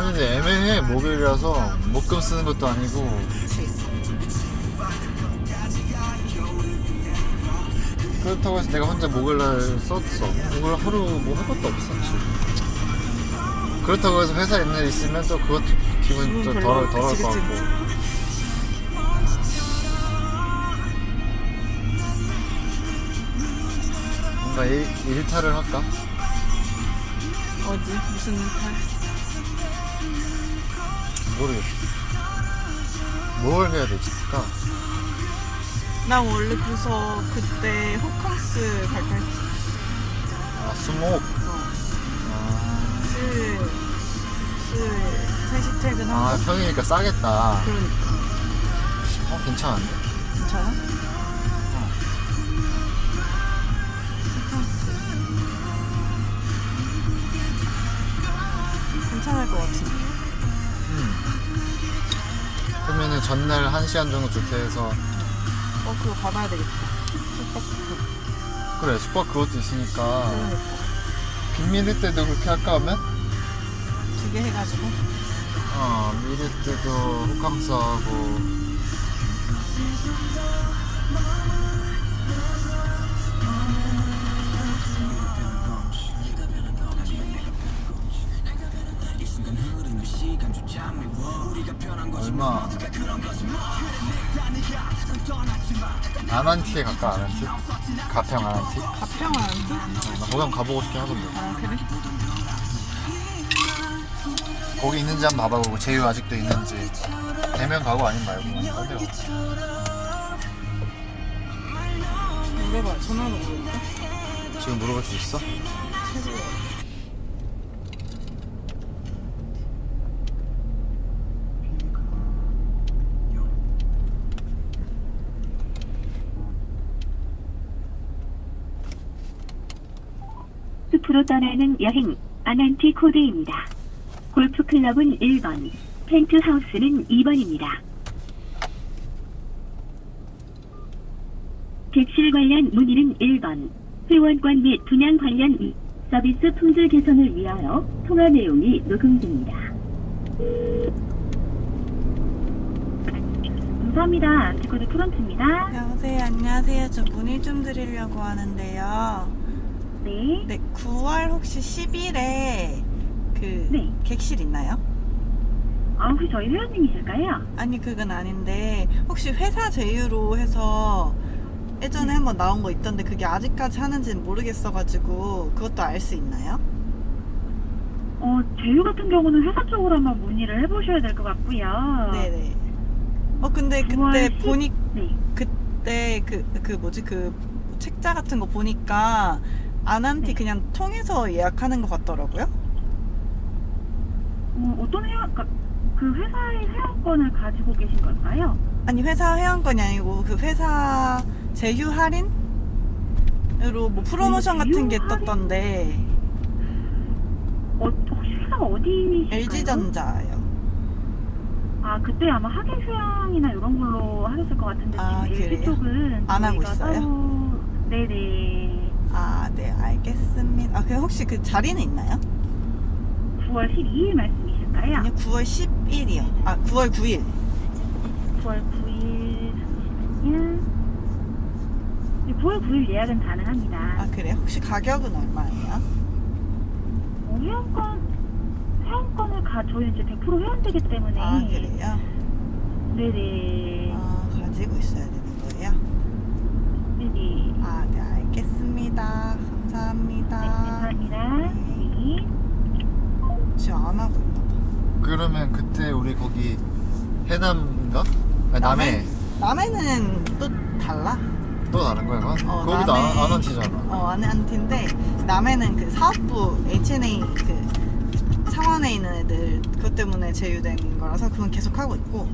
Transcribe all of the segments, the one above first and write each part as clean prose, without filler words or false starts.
아니 근데 애매해. 목요일이라서 목금 쓰는 것도 아니고. 그치. 그렇다고 해서 내가 혼자 목요일날 썼어. 목요일 하루 뭐 할 것도 없어 사실. 그렇다고 해서 회사 있는 일 있으면 또 그것도 기분 좀 덜할 것 그치, 같고. 그치. 뭔가 일탈을 할까? 어디? 무슨 일탈? 모르겠어. 뭘 해야 되지? 나 원래 그래서 그때 호캉스 갈까 했지. 아, 수목. 수요일 3시 퇴근하고. 아, 평이니까 싸겠다. 그러니까. 괜찮은데? 괜찮아? 괜찮을 것 같은데. 그러면은 전날 1시간 정도 조퇴해서. 그거 받아야 되겠다. 그래, 숙박 그것도 있으니까. 그러니까. 빅미리 때도 그렇게 할까 하면? 2개 해가지고. 미리 때도 호캉스하고. 얼마? 아난티에 갈까? 아난티? 가평 아난티? 가평 아는데? 나 거기 한번 가보고 싶긴 하던데. 아, 그래? 거기 있는지 한번 봐보고 제휴 아직도 있는지. 대면 가고 아니면 말고 어디로? 물어봐. 전화로 물어볼까? 지금 물어볼 수 있어? 숲으로 떠나는 여행 아난티 코드입니다. 골프클럽은 1번, 펜트하우스는 2번입니다. 객실 관련 문의는 1번, 회원권 및 분양 관련 서비스 품질 개선을 위하여 통화 내용이 녹음됩니다. 감사합니다. 안티코드 프런트입니다. 여보세요. 안녕하세요. 저 문의 좀 드리려고 하는데요. 네. 네, 9월 혹시 10일에 네. 객실 있나요? 혹시 저희 회원님이실까요? 아니, 그건 아닌데 혹시 회사 제휴로 해서 예전에 한번 나온 거 있던데 그게 아직까지 하는지는 모르겠어가지고 그것도 알 수 있나요? 제휴 같은 경우는 회사 쪽으로 한번 문의를 해보셔야 될 것 같고요. 네네. 근데 9월 그때 10? 보니 네. 그때 그 책자 같은 거 보니까 아난티 네. 그냥 통해서 예약하는 것 같더라고요. 어떤 그 회사의 회원권을 가지고 계신 걸까요? 아니, 회사 회원권이 아니고 그 회사 제휴 할인으로 뭐 프로모션 같은 게 제휴 할인? 떴던데. 혹시 회사가 어디이실까요? LG전자요. 그때 아마 학예 휴양이나 이런 걸로 하셨을 것 같은데 지금 LG 그래요? 쪽은 안 하고 저희가 있어요? 따로... 네네. 네, 알겠습니다. 혹시 그 자리는 있나요? 9월 12일 말씀이실까요? 아니요, 9월 11일이요. 9월 9일. 9월 9일 잠시만요. 9월 9일 예약은 가능합니다. 그래요? 혹시 가격은 얼마예요? 회원권을 저희는 이제 100% 회원되기 때문에. 그래요? 네네. 가지고 있어야 되는 거예요? 네네. 네, 알겠습니다. 감사합니다. 네, 감사합니다. 네. 지금 안 하고 있나 봐. 그러면 그때 우리 거기 해남인가? 남해. 남해는 또 달라. 또 다른 거야 그건? 거기도 남해. 아난티잖아. 아난티인데 남해는 그 사업부 H&A 그 창원에 있는 애들 그것 때문에 제휴된 거라서 그건 계속 하고 있고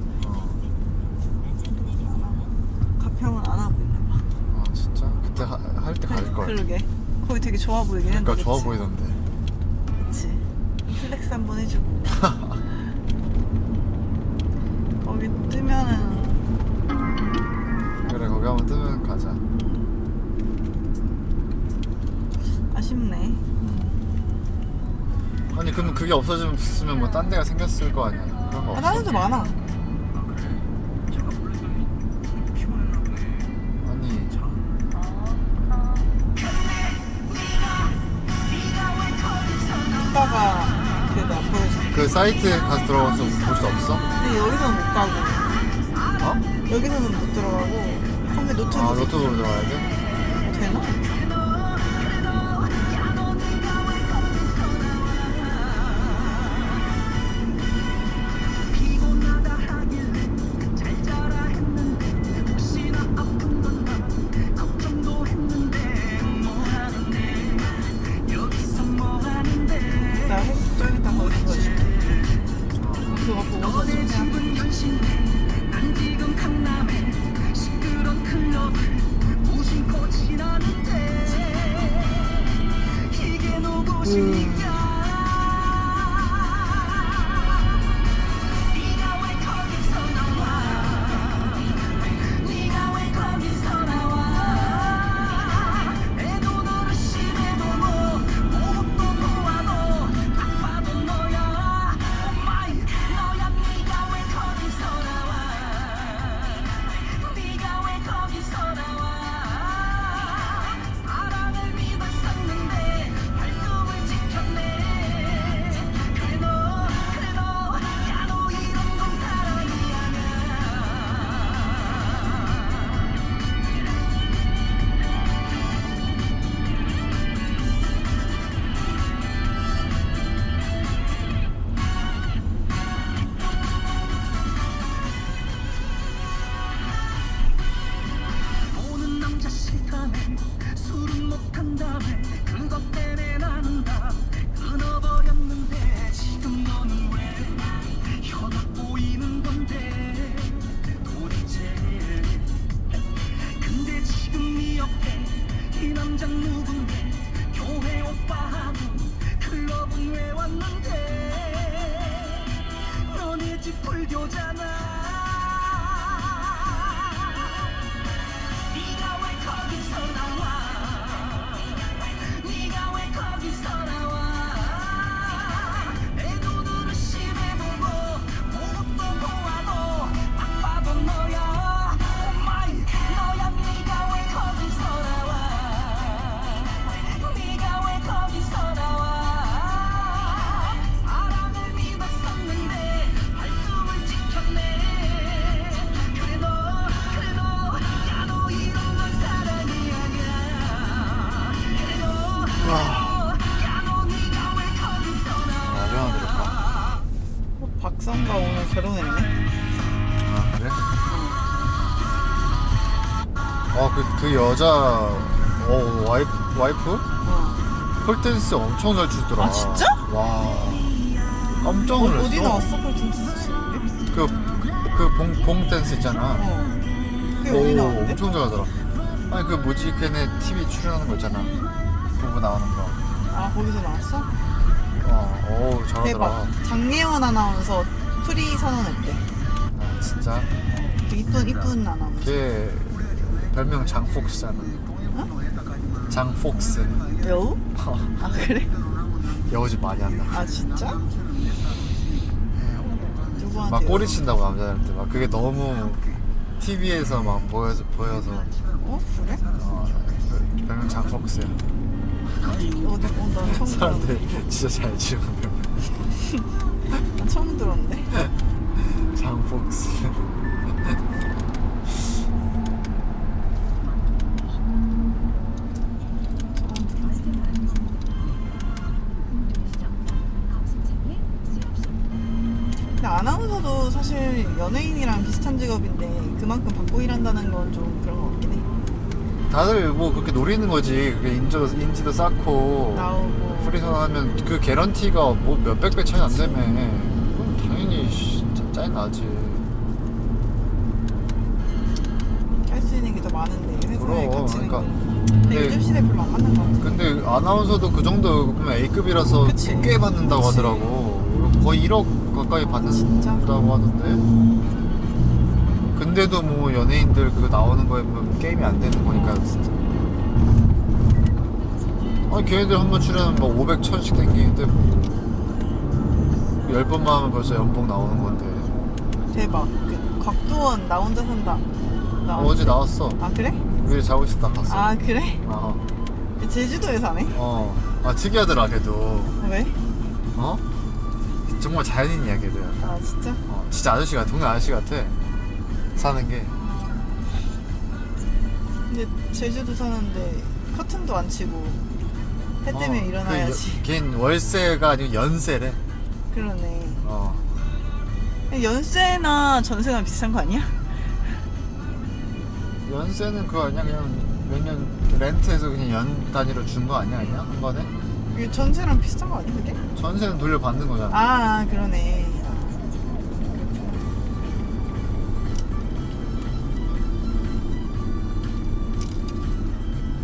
가평은 안 하고 있나 봐. 진짜? 그때 할 때 갈걸. 그러게. 거기 되게 좋아 보이긴 했는데. 그러니까 좋아 그치? 보이던데. 그치. 플렉스 한번 해주고. 거기 뜨면은. 그래, 거기 한번 뜨면 가자. 아쉽네. 아니 그럼 그게 없어졌으면 뭐 딴 데가 생겼을 거 아니야. 그런 거 아, 없어? 다른 데 많아. 아니 이따가 내가 보여줄게. 그 사이트에 가서 들어가서 볼 수 없어? 근데 여기서는 못 가고, 어? 여기서는 못 들어가고, 컴퓨터 노트북 아 노트북으로 들어가야 돼? 되나? 나 좀 이따 거기서 보여줄게. 그거 보고서 좀 생각해. 얼마나 들을까? 박사가 오늘 결혼했네. 아 그래? 그 여자 와이프? 어. 폴댄스 엄청 잘 추더라. 아, 진짜? 와 깜짝 놀랐어. 어디 나왔어? 폴댄스 치는 게? 봉 댄스 있잖아. 어. 그게 어디 나왔는데? 엄청 잘하더라. 아니 그 뭐지 걔네 TV 출연하는 거 있잖아. 부부 나오는 거. 아, 거기서 나왔어? 오 잘하더라. 대박. 장예원 아나운서 프리 선언했대. 아, 진짜. 이쁜 아나운서. 걔 별명 장폭스잖아. 어? 장폭스. 여우? 아, 그래? 여우짓 많이 한다. 아, 진짜? 누구한테? 막 꼬리 친다고 남자들한테 막 그게 너무 TV에서 막 보여서 어? 그래? 별명 장폭스야. 난 처음 사람들 들었는데. 진짜 잘 지우는 별명. 난 처음 들었는데. 장폭스. 근데 아나운서도 사실 연예인이랑 비슷한 직업인데 그만큼 받고 일한다는 건 좀 그런 것 같긴 해. 다들 뭐 그렇게 노리는 거지. 그게 인지도 쌓고 나오고. 프리선하면 그 개런티가 뭐 몇백 배 차이 안 되면 그건 당연히 진짜 짜증 나지. 할 수 있는 게 더 많은데 회사에 그럼, 갇히는 그러니까. 거. 근데 근데- 요즘 시대 별로 안 맞는 것 같아. 근데 아나운서도 그 정도 그러면 A급이라서 그치. 꽤 받는다고 그치. 하더라고. 거의 1억 가까이 진짜? 받는다고 하던데. 근데도 뭐 연예인들 그거 나오는 거에 뭐 게임이 안 되는 거니까 진짜. 아니 걔네들 한번 출연하면 막 500, 1000씩 땡기는데 뭐. 10번만 하면 벌써 연봉 나오는 건데. 대박. 그 곽도원 나 혼자 산다. 어제 나왔어. 아 그래? 우리 자고 있었다 봤어. 아 그래? 제주도에 사네? 아 특이하더라 걔도. 왜? 어? 정말 자연인이야 걔도. 아 진짜? 진짜 아저씨 같아. 동네 아저씨 같아. 사는 게. 근데 제주도 사는데 커튼도 안 치고 해 뜨면 일어나야지. 걔는 월세가 아니고 연세래. 그러네. 연세나 전세나 비슷한 거 아니야? 연세는 그거 아니야? 그냥 몇 년 렌트해서 그냥 연 단위로 준 거 아니야? 그냥 한 번에? 이게 전세랑 비슷한 거 아니야 그게? 전세는 돌려받는 거잖아. 아 그러네.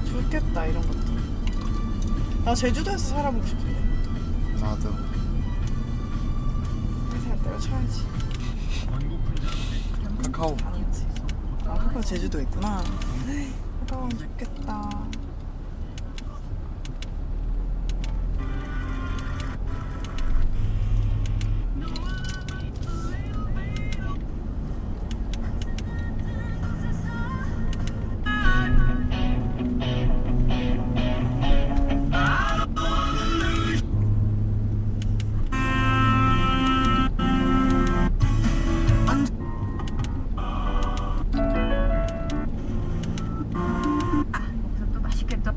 좋겠다 이런 것도. 나 제주도에서 살아보고 싶은데. 나도. 회사 내가 쳐야지. 카카오. 아니지. 아 카카오 제주도에 있구나. 카카오 좋겠다.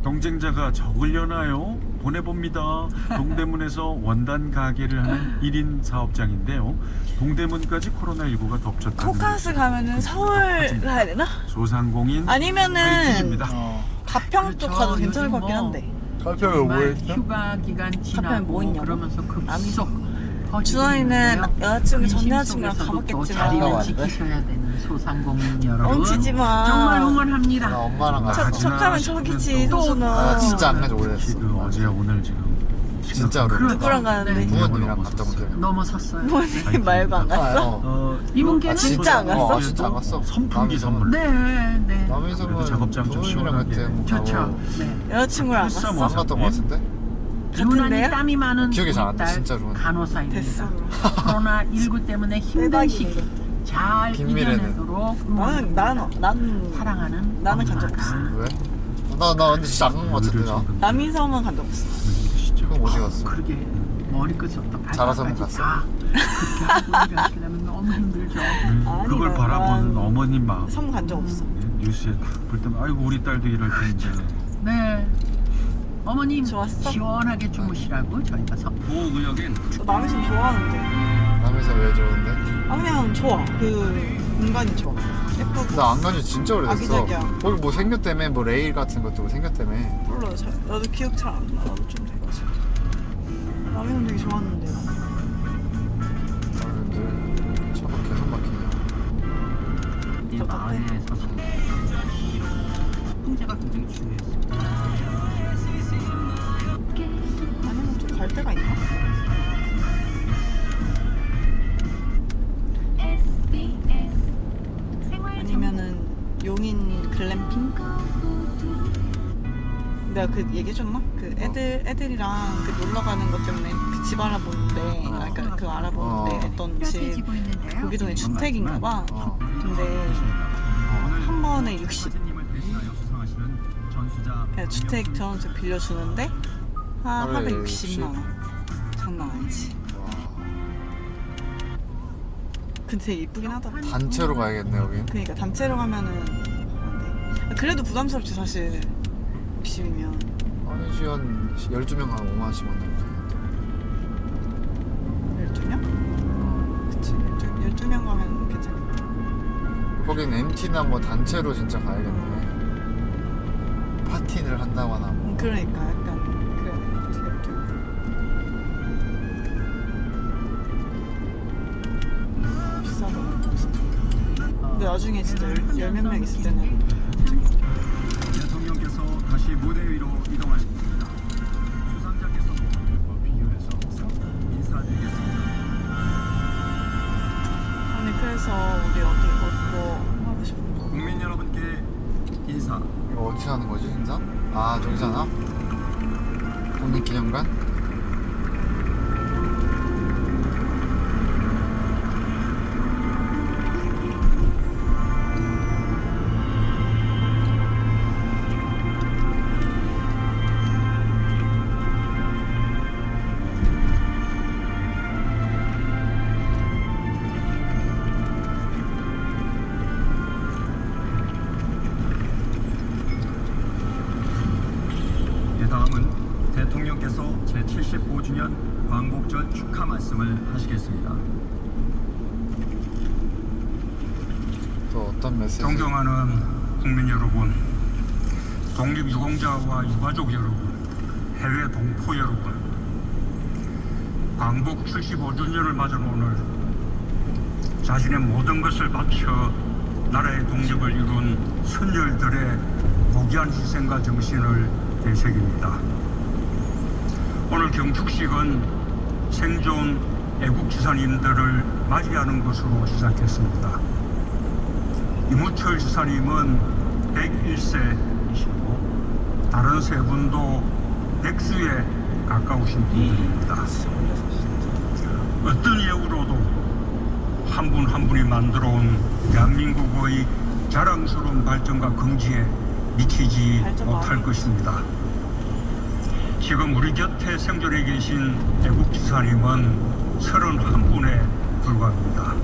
경쟁자가 적으려나요? 보내봅니다. 동대문에서 원단 가게를 하는 1인 사업장인데요. 동대문까지 코로나19가 덮쳤다는 호캉스 가면은 서울 가야 되나? 소상공인 아니면은 화이팅입니다. 가평 쪽 가도 괜찮을 것 같긴 한데. 카페가 뭐 했어? 휴가 기간 카페는 뭐 지나고 있냐고? 그러면서 급속 준환이는 여자친구 전 여자친구랑 가봤겠지만 자리를 지키셔야 되는 소상공인 여러분 엉치지 마. 정말 응원합니다. 나 엄마랑 저- 갔어. 척하면 저기지 또- 소순아. 나 진짜 안 가지 오래됐어. 지금 어제 오늘 지금 진짜로. 누구랑 가는데? 부모님이랑 갔다 온 기억이 나. 넘어섰어요. 부모님 말고 안 갔어? 이분께는 진짜 안 갔어? 진짜 안 갔어. 선풍기 선물. 네, 네. 남인섬은 그래도 작업장 좀 부모님이랑 그때 시원하게. 뭐 좋죠. 가고 네. 여자친구랑 안 햇살 갔어? 안 갔던 거 같은데? 유난히 같은데요? 땀이 많은 기억이 잘안 우리 나, 딸 진짜로. 간호사입니다. 됐어. 코로나19 때문에 힘든 대박이네. 시기 잘 김미래는. 이겨내도록 나는 사랑하는 나는 간적 엄마가 없어. 왜? 나 근데 진짜 안 간 거 같은데 나. 남인섬은 간 적 없어. 그럼 어디 갔어? 그러게 머리끝부터 자라섬은 발끝까지 갔어? 다 그렇게 하고 일하시려면 너무 힘들죠. 아니, 그걸 난- 바라보는 어머님 마음. 섬 간 적 없어. 뉴스에 딱 볼 때면 아이고 우리 딸도 이럴 텐데. 네. 어머님 좋았어? 시원하게 주무시라고 저희가 보호구역엔 너 남인섬 좋아하는데. 남인섬 왜 좋은데? 아 그냥 좋아. 그 공간이 좋아. 예쁘고. 나 안 간 지 진짜 오래됐어. 아기자기야. 거기 뭐 생겼다며 뭐 레일 같은 것도 생겼다며. 몰라 잘. 나도 기억 잘 안 나. 나도 좀 돼가지고. 남인섬 되게 좋았는데. 나. 근데 차가 계속 막히냐. 이 마을에서 풍자가 굉장히 중요했어요. 아니면 좀 갈 데가 있나? 아니면은 용인 글램핑? 내가 그 얘기해줬나? 그 애들이랑 그 놀러 가는 것 때문에 그 집 알아보는데, 그러니까 그 알아보는데 어떤 집 거기도 주택인가봐. 어. 근데 한 번에 60. 그냥 주택 전원주택 빌려주는데 하루에 하루에 60만 원. 장난 아니지. 와. 근데 되게 이쁘긴 하더라. 단체로 가야겠네 여긴. 그러니까 단체로 가면은 안 돼. 그래도 부담스럽지 사실. 60이면. 아니지 한 12명 한 5만 원씩 원내. 12명? 그치 12명 가면 괜찮아. 거긴 MT나 뭐 단체로 진짜 가야겠네. 파티를 한다거나 뭐. 그러니까 약간 그래야 돼. 12명. 비싸다. 근데 나중에 진짜 열 몇 명 있을 때는 대통령께서 다시 무대 위로 이동하십니다. 수상자께서 비교해서 인사드리겠습니다. 아니 그래서 우리 뭐 하고 싶은 거? 국민 여러분께 인사. 이거 어디서 하는 거지 인사? 아 저기잖아? 국립기념관? 마치겠습니다. 또 어떤 메시지? 존경하는 국민 여러분, 독립유공자와 유가족 여러분, 해외 동포 여러분, 광복 75주년을 맞은 오늘 자신의 모든 것을 바쳐 나라의 독립을 이룬 선열들의 고귀한 희생과 정신을 되새깁니다. 오늘 경축식은 생존 애국지사님들을 맞이하는 것으로 시작했습니다. 이무철 지사님은 101세이시고 다른 세 분도 백수에 가까우신 분들입니다. 어떤 이유로도 한 분 한 분이 만들어온 대한민국의 자랑스러운 발전과 긍지에 미치지 못할 것입니다. 지금 우리 곁에 생존해 계신 애국지사님은 31분에 불과합니다.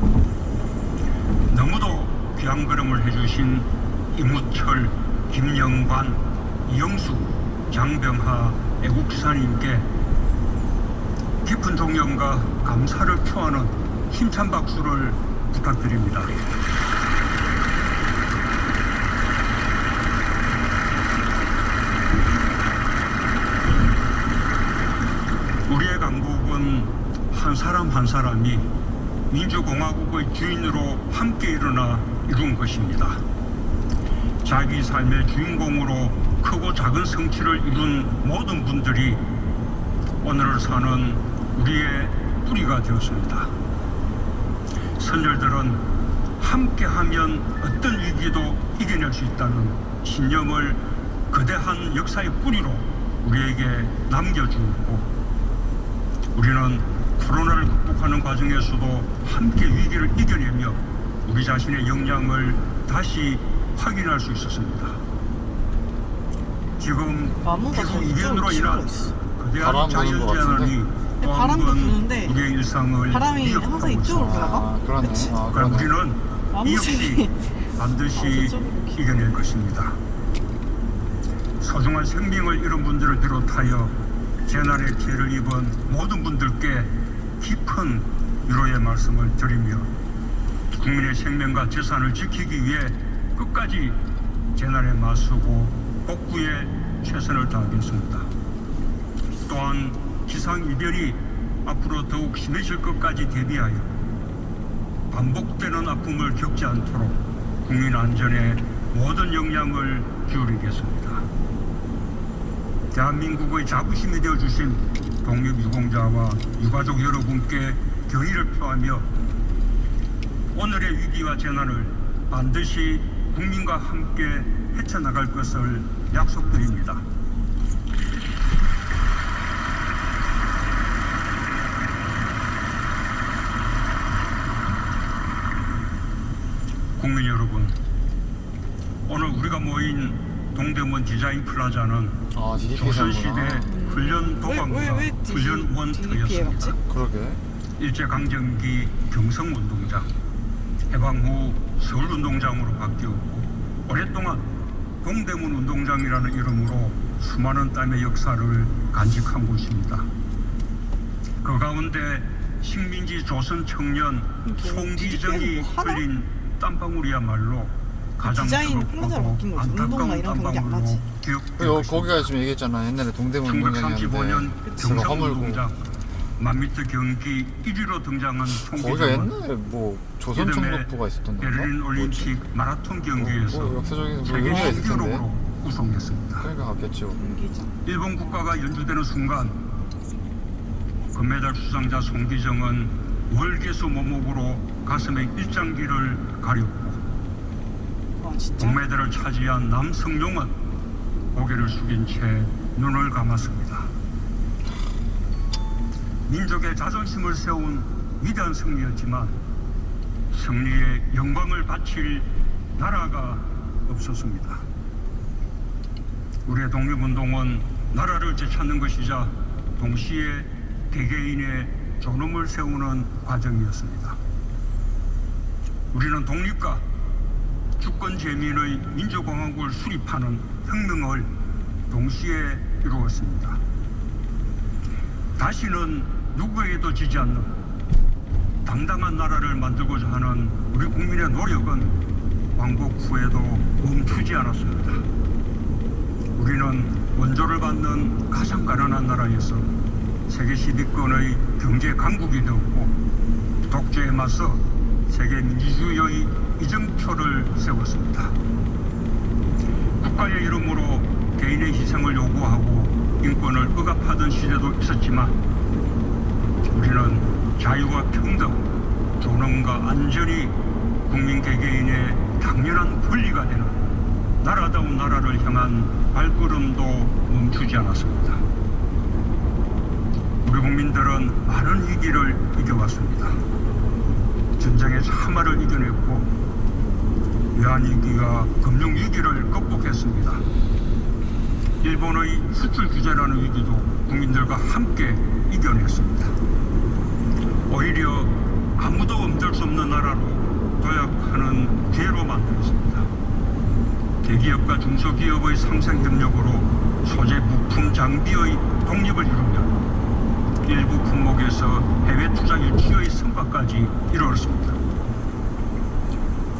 너무도 귀한 걸음을 해주신 이무철, 김영관, 이영수, 장병하 애국지사님께 깊은 존경과 감사를 표하는 힘찬 박수를 부탁드립니다. 우리의 강국은 한 사람 한 사람이 민주공화국의 주인으로 함께 일어나 이룬 것입니다. 자기 삶의 주인공으로 크고 작은 성취를 이룬 모든 분들이 오늘을 사는 우리의 뿌리가 되었습니다. 선열들은 함께하면 어떤 위기도 이겨낼 수 있다는 신념을 거대한 역사의 뿌리로 우리에게 남겨주고, 우리는 코로나를 극복하는 과정에서도 함께 위기를 이겨내며 우리 자신의 역량을 다시 확인할 수 있었습니다. 지금 나무가 기후 좀 이변으로 이쪽으로 인한 있어. 거대한 바람 부는 것 자연재난이 또 한 바람도 번 부는데 우리의 일상을 바람이 위협하고 항상 이쪽으로 있습니다. 들어가? 그러네. 그치? 아, 그럼 그러네. 우리는 이 역시 나무색이 반드시 저쪽으로 이겨낼 것입니다. 소중한 생명을 잃은 분들을 비롯하여 재난의 피해를 입은 모든 분들께 깊은 위로의 말씀을 드리며 국민의 생명과 재산을 지키기 위해 끝까지 재난에 맞서고 복구에 최선을 다하겠습니다. 또한 기상이변이 앞으로 더욱 심해질 것까지 대비하여 반복되는 아픔을 겪지 않도록 국민 안전에 모든 역량을 기울이겠습니다. 대한민국의 자부심이 되어주신 독립유공자와 유가족 여러분께 경의를 표하며 오늘의 위기와 재난을 반드시 국민과 함께 헤쳐나갈 것을 약속드립니다. 국민 여러분, 오늘 우리가 모인 동대문 디자인 플라자는 아, 조선시대 DDP잖아. 훈련 도관과 왜 훈련 DDP에 원터였습니다. 갔지? 그러게. 일제강점기 경성운동장, 해방 후 서울운동장으로 바뀌었고 오랫동안 동대문 운동장이라는 이름으로 수많은 땀의 역사를 간직한 곳입니다. 그 가운데 식민지 조선 청년 송기정이 뭐 하나? 흘린 땀방울이야말로 가장 디자인 플라자로 바뀐 거지. 운동화 이런 경기 안 하지. 거기가 지금 얘기했잖아. 옛날에 동대문 운동장이었는데 1935년 제가 허물고. 경성운동장 만미터 경기 1위로 등장한 거기가 송기정은 옛날에 뭐 조선총독부가 있었던 건가? 베를린 올림픽 마라톤 경기에서 뭐 역사적인 뭐 세계 의미가 있을 텐데. 챔피언으로 우승했습니다. 그러니까 갔겠죠. 경기장. 일본 국가가 연주되는 순간 금메달 수상자 송기정은 월계수 모목으로 가슴에 일장기를 가렸고 와 진짜? 동메달을 차지한 남성용은 고개를 숙인 채 눈을 감았습니다. 민족의 자존심을 세운 위대한 승리였지만 승리에 영광을 바칠 나라가 없었습니다. 우리의 독립운동은 나라를 되찾는 것이자 동시에 개개인의 존엄을 세우는 과정이었습니다. 우리는 독립과 주권 재민의 민주공화국을 수립하는 혁명을 동시에 이루었습니다. 다시는 누구에게도 지지 않는 당당한 나라를 만들고자 하는 우리 국민의 노력은 광복 후에도 멈추지 않았습니다. 우리는 원조를 받는 가장 가난한 나라에서 세계 10위권의 경제 강국이 되었고 독재에 맞서 세계 민주주의의 이정표를 세웠습니다. 국가의 이름으로 개인의 희생을 요구하고 인권을 억압하던 시대도 있었지만 우리는 자유와 평등, 존엄과 안전이 국민 개개인의 당연한 권리가 되는 나라다운 나라를 향한 발걸음도 멈추지 않았습니다. 우리 국민들은 많은 위기를 이겨왔습니다. 전쟁의 참화를 이겨냈고 외환위기와 금융위기를 극복했습니다. 일본의 수출 규제라는 위기도 국민들과 함께 이겨냈습니다. 오히려 아무도 엄들 수 없는 나라로 도약하는 기회로 만들었습니다. 대기업과 중소기업의 상생협력으로 소재 부품 장비의 독립을 이루며 일부 품목에서 해외 투자 유치의 성과까지 이루었습니다.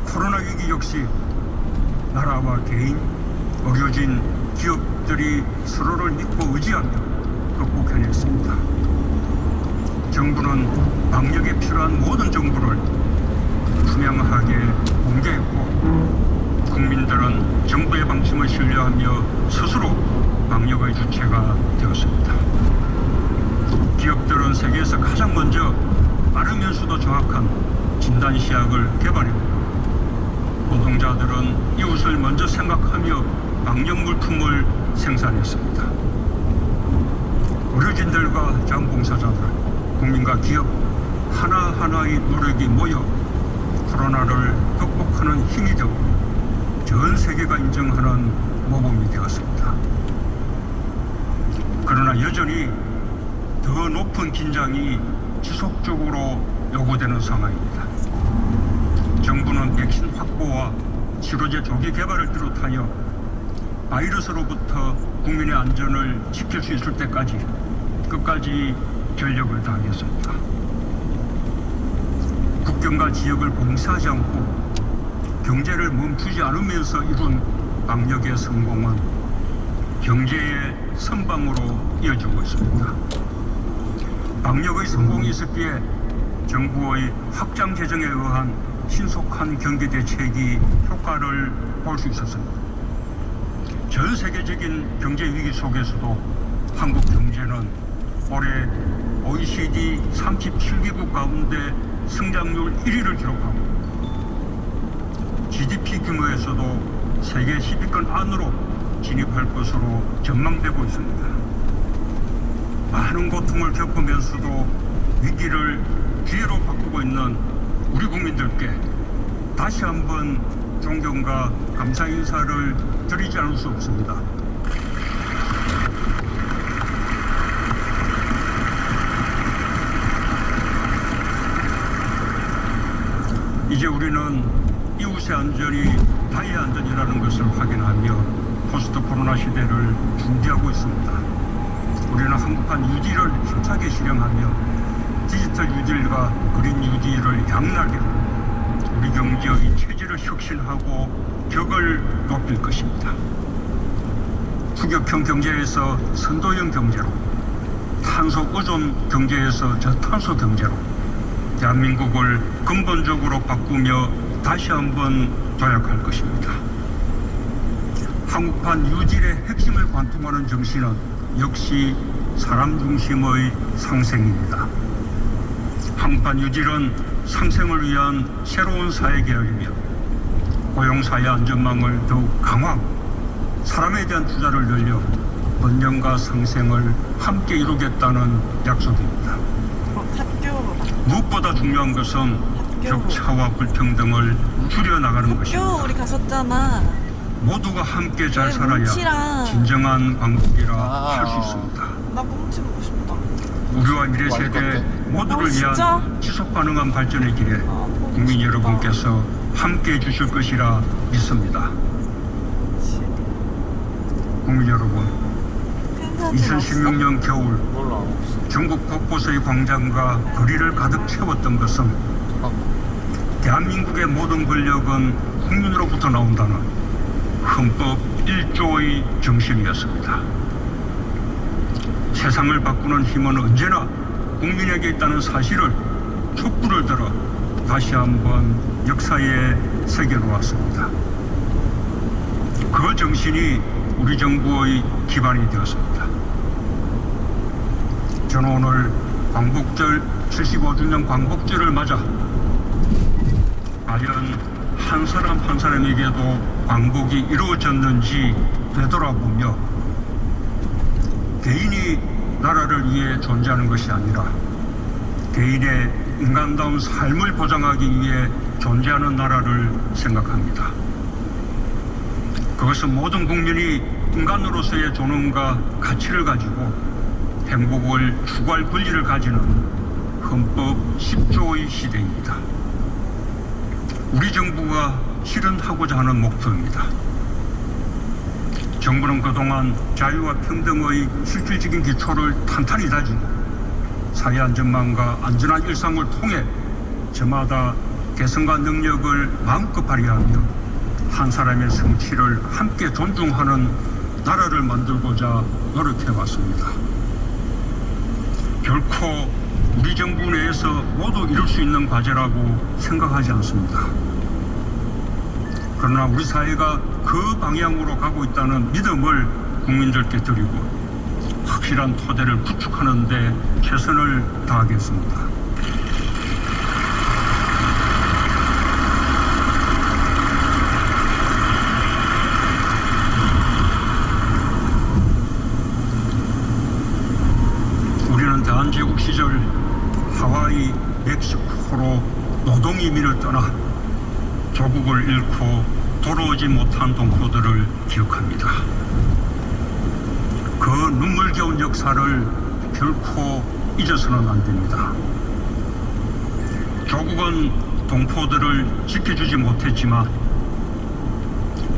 코로나 위기 역시 나라와 개인, 어려진 기업들이 서로를 믿고 의지하며 극복해냈습니다. 정부는 방역에 필요한 모든 정보를 투명하게 공개했고 국민들은 정부의 방침을 신뢰하며 스스로 방역의 주체가 되었습니다. 기업들은 세계에서 가장 먼저 빠르면서도 정확한 진단시약을 개발했고 노동자들은 이웃을 먼저 생각하며 방역 물품을 생산했습니다. 어르신들과 자원봉사자들, 국민과 기업 하나하나의 노력이 모여 코로나를 극복하는 힘이 되고 전 세계가 인정하는 모범이 되었습니다. 그러나 여전히 더 높은 긴장이 지속적으로 요구되는 상황입니다. 정부는 백신 확보와 치료제 조기 개발을 비롯하여 바이러스로부터 국민의 안전을 지킬 수 있을 때까지 끝까지 전력을 다하겠습니다. 국경과 지역을 봉쇄하지 않고 경제를 멈추지 않으면서 이룬 방역의 성공은 경제의 선방으로 이어지고 있습니다. 방역의 성공이 있었기에 정부의 확장 재정에 의한 신속한 경기 대책이 효과를 볼 수 있었습니다. 전 세계적인 경제 위기 속에서도 한국 경제는 올해 OECD 37개국 가운데 성장률 1위를 기록하고 GDP 규모에서도 세계 10위권 안으로 진입할 것으로 전망되고 있습니다. 많은 고통을 겪으면서도 위기를 기회로 바꾸고 있는 우리 국민들께 다시 한번 존경과 감사 인사를 드리지 않을 수 없습니다. 이제 우리는 이웃의 안전이 타의 안전이라는 것을 확인하며 포스트 코로나 시대를 준비하고 있습니다. 우리는 한국판 뉴딜을 힘차게 실행하며 디지털 뉴딜과 그린 뉴딜을 양날개 우리 경제의 체질을 혁신하고 격을 높일 것입니다. 투격형 경제에서 선도형 경제로, 탄소 의존 경제에서 저탄소 경제로 대한민국을 근본적으로 바꾸며 다시 한번 도약할 것입니다. 한국판 뉴딜의 핵심을 관통하는 정신은 역시 사람 중심의 상생입니다. 한국판 뉴딜은 상생을 위한 새로운 사회 계획이며 고용사회 안전망을 더욱 강화하고 사람에 대한 투자를 늘려 번영과 상생을 함께 이루겠다는 약속입니다. 무엇보다 중요한 것은 격차와 불평등을 줄여나가는 것입니다. 학교 우리 갔었잖아. 모두가 함께 잘 살아야 뭉치랑. 진정한 광복이라 할 수 있습니다. 나 뭉치 보고 싶다. 우리와 미래 세대 모두를 진짜? 위한 지속 가능한 발전의 길에 국민 여러분께서 함께 해주실 것이라 믿습니다. 국민 여러분, 사진 없어? 2016년 겨울 몰라. 없어. 전국 곳곳의 광장과 거리를 가득 채웠던 것은 대한민국의 모든 권력은 국민으로부터 나온다는 헌법 1조의 정신이었습니다. 세상을 바꾸는 힘은 언제나 국민에게 있다는 사실을 촛불을 들어 다시 한번 역사에 새겨놓았습니다. 그 정신이 우리 정부의 기반이 되었습니다. 저는 오늘 광복절 75주년 광복절을 맞아 과연 한 사람 한 사람에게도 광복이 이루어졌는지 되돌아보며 개인이 나라를 위해 존재하는 것이 아니라 개인의 인간다운 삶을 보장하기 위해 존재하는 나라를 생각합니다. 그것은 모든 국민이 인간으로서의 존엄과 가치를 가지고 행복을 추구할 권리를 가지는 헌법 10조의 시대입니다. 우리 정부가 실현하고자 하는 목표입니다. 정부는 그동안 자유와 평등의 실질적인 기초를 탄탄히 다지고 사회 안전망과 안전한 일상을 통해 저마다 개성과 능력을 마음껏 발휘하며 한 사람의 성취를 함께 존중하는 나라를 만들고자 노력해왔습니다. 결코 우리 정부 내에서 모두 이룰 수 있는 과제라고 생각하지 않습니다. 그러나 우리 사회가 그 방향으로 가고 있다는 믿음을 국민들께 드리고 확실한 토대를 구축하는 데 최선을 다하겠습니다. 우리는 대한제국 시절 하와이, 멕시코로 노동 이민을 떠나 조국을 잃고 돌아오지 못한 동포들을 기억합니다. 그 눈물겨운 역사를 결코 잊어서는 안 됩니다. 조국은 동포들을 지켜주지 못했지만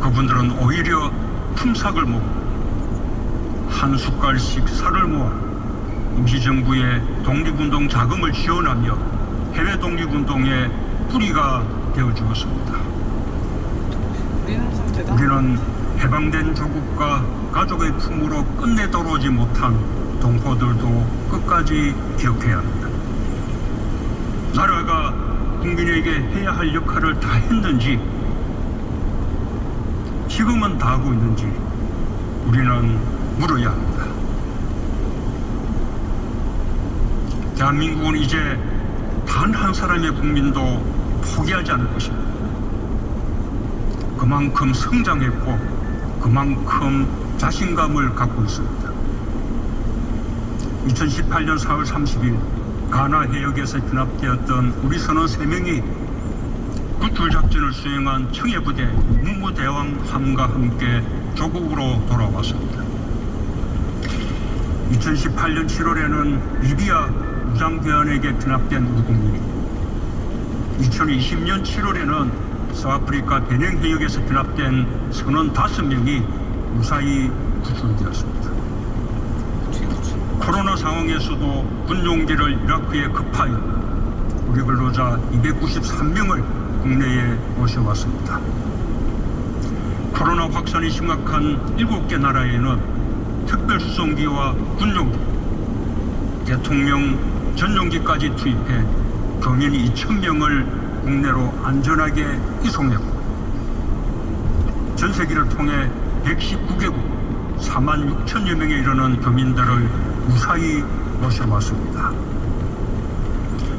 그분들은 오히려 품삯을 먹고 한 숟갈씩 쌀을 모아 임시정부의 독립운동 자금을 지원하며 해외 독립운동의 뿌리가 되어 주었습니다. 우리는 참 대단하다. 우리는 해방된 조국과 가족의 품으로 끝내 돌아오지 못한 동포들도 끝까지 기억해야 합니다. 나라가 국민에게 해야 할 역할을 다 했는지, 지금은 다 하고 있는지 우리는 물어야 합니다. 대한민국은 이제 단 한 사람의 국민도 포기하지 않을 것입니다. 그만큼 성장했고 그만큼 자신감을 갖고 있습니다. 2018년 4월 30일 가나 해역에서 진압되었던 우리 선원 3명이 구출작전을 수행한 청해부대 무무대왕함과 함께 조국으로 돌아왔습니다. 2018년 7월에는 리비아 무장대원에게 진압된 우리 국민이, 2020년 7월에는 서아프리카 베냉 해역에서 진압된 선원 5명이 무사히 구출되었습니다. 코로나 상황에서도 군용기를 이라크에 급하여 우리 근로자 293명을 국내에 모셔왔습니다. 코로나 확산이 심각한 7개 나라에는 특별수송기와 군용기, 대통령 전용기까지 투입해 경인 2,000명을 국내로 안전하게 이송했고, 전세기를 통해 119개국 4만 6천여 명에 이르는 교민들을 무사히 모셔왔습니다.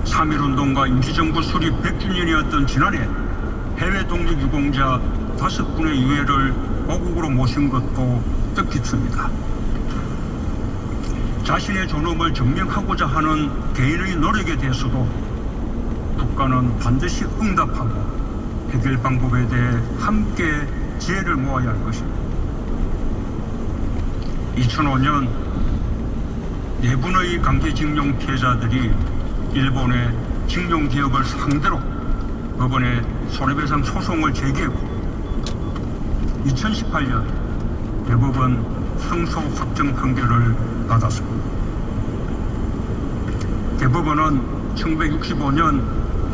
3.1운동과 임시정부 수립 100주년이었던 지난해 해외 독립유공자 5분의 유해를 고국으로 모신 것도 뜻깊습니다. 자신의 존엄을 증명하고자 하는 개인의 노력에 대해서도 국가는 반드시 응답하고 해결 방법에 대해 함께 지혜를 모아야 할 것입니다. 2005년 4분의 강제징용 피해자들이 일본의 징용기업을 상대로 법원에 손해배상 소송을 제기했고, 2018년 대법원 승소 확정 판결을 받았습니다. 대법원은 1965년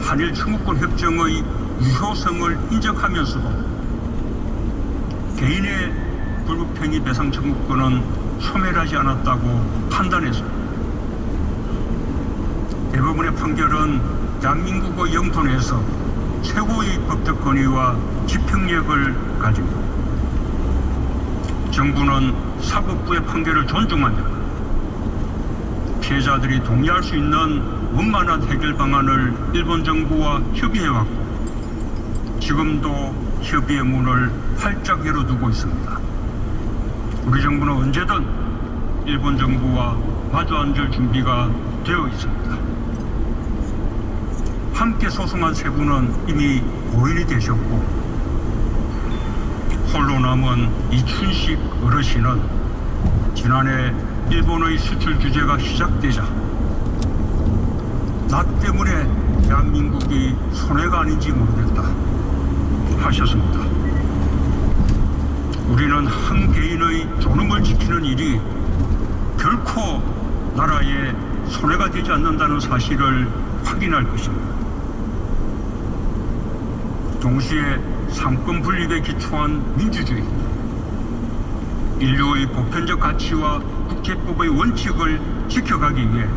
한일 청구권 협정의 유효성을 인정하면서도 개인의 불법행위 배상 청구권은 소멸하지 않았다고 판단했습니다. 대법원의 판결은 대한민국의 영토 내에서 최고의 법적 권위와 집행력을 가집니다. 정부는 사법부의 판결을 존중하며 피해자들이 동의할 수 있는 원만한 해결 방안을 일본 정부와 협의해왔고 지금도 협의의 문을 활짝 열어두고 있습니다. 우리 정부는 언제든 일본 정부와 마주 앉을 준비가 되어 있습니다. 함께 소송한 세 분은 이미 고인이 되셨고 홀로 남은 이춘식 어르신은 지난해 일본의 수출 규제가 시작되자 나 때문에 대한민국이 손해가 아닌지 모르겠다 하셨습니다. 우리는 한 개인의 존엄을 지키는 일이 결코 나라에 손해가 되지 않는다는 사실을 확인할 것입니다. 동시에 삼권 분립에 기초한 민주주의, 인류의 보편적 가치와 국제법의 원칙을 지켜가기 위해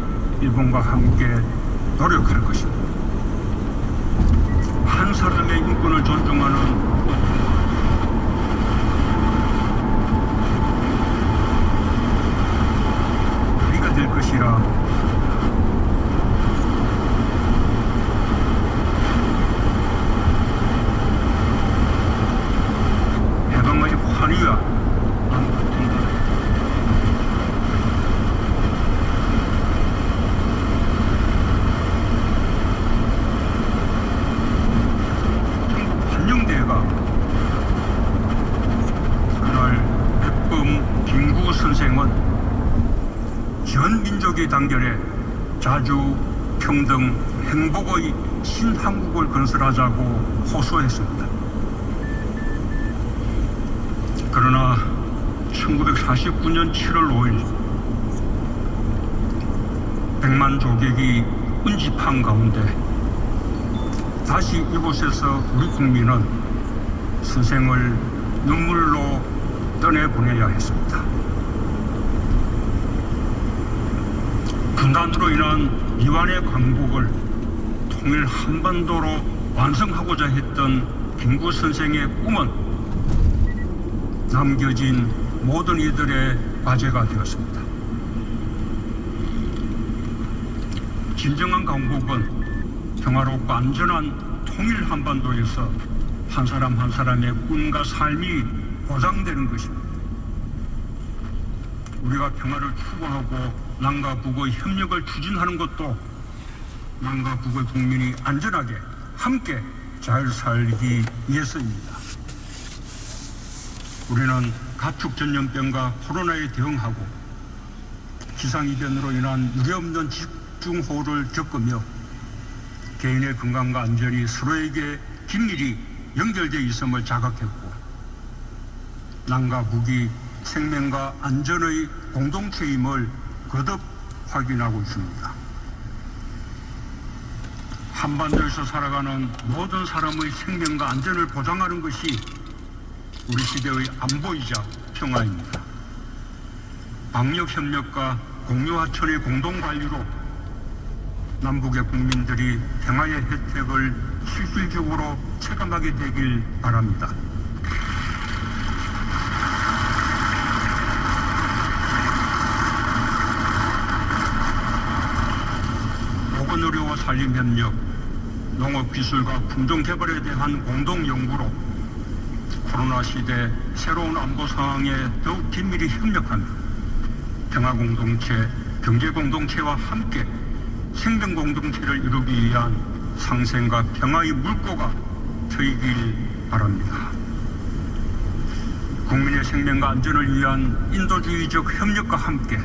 일본과 함께 노력할 것입니다. 한 사람의 인권을 존중하는 우리가 될 것이라 해방의 환희와 안같은다. 한영대가 그날 백범 김구 선생은 전 민족이 단결해 자주, 평등, 행복의 신한국을 건설하자고 호소했습니다. 그러나 1949년 7월 5일 100만 조객이 운집한 가운데 다시 이곳에서 우리 국민은 선생을 눈물로 떠내보내야 했습니다. 분단으로 인한 미완의 광복을 통일 한반도로 완성하고자 했던 김구 선생의 꿈은 남겨진 모든 이들의 과제가 되었습니다. 진정한 광복은 평화롭고 안전한 통일 한반도에서 한 사람 한 사람의 꿈과 삶이 보장되는 것입니다. 우리가 평화를 추구하고 남과 북의 협력을 추진하는 것도 남과 북의 국민이 안전하게 함께 잘 살기 위해서입니다. 우리는 가축 전염병과 코로나에 대응하고 기상이변으로 인한 유례없는 집중호우를 겪으며 개인의 건강과 안전이 서로에게 긴밀히 연결되어 있음을 자각했고 남과 북이 생명과 안전의 공동체임을 거듭 확인하고 있습니다. 한반도에서 살아가는 모든 사람의 생명과 안전을 보장하는 것이 우리 시대의 안보이자 평화입니다. 방역협력과 공유하천의 공동관리로 남북의 국민들이 평화의 혜택을 실질적으로 체감하게 되길 바랍니다. 보건의료와 산림협력, 농업기술과 품종개발에 대한 공동연구로 코로나 시대 새로운 안보 상황에 더욱 긴밀히 협력하며 평화공동체, 경제공동체와 함께 생명공동체를 이루기 위한 상생과 평화의 물꼬가 트이길 바랍니다. 국민의 생명과 안전을 위한 인도주의적 협력과 함께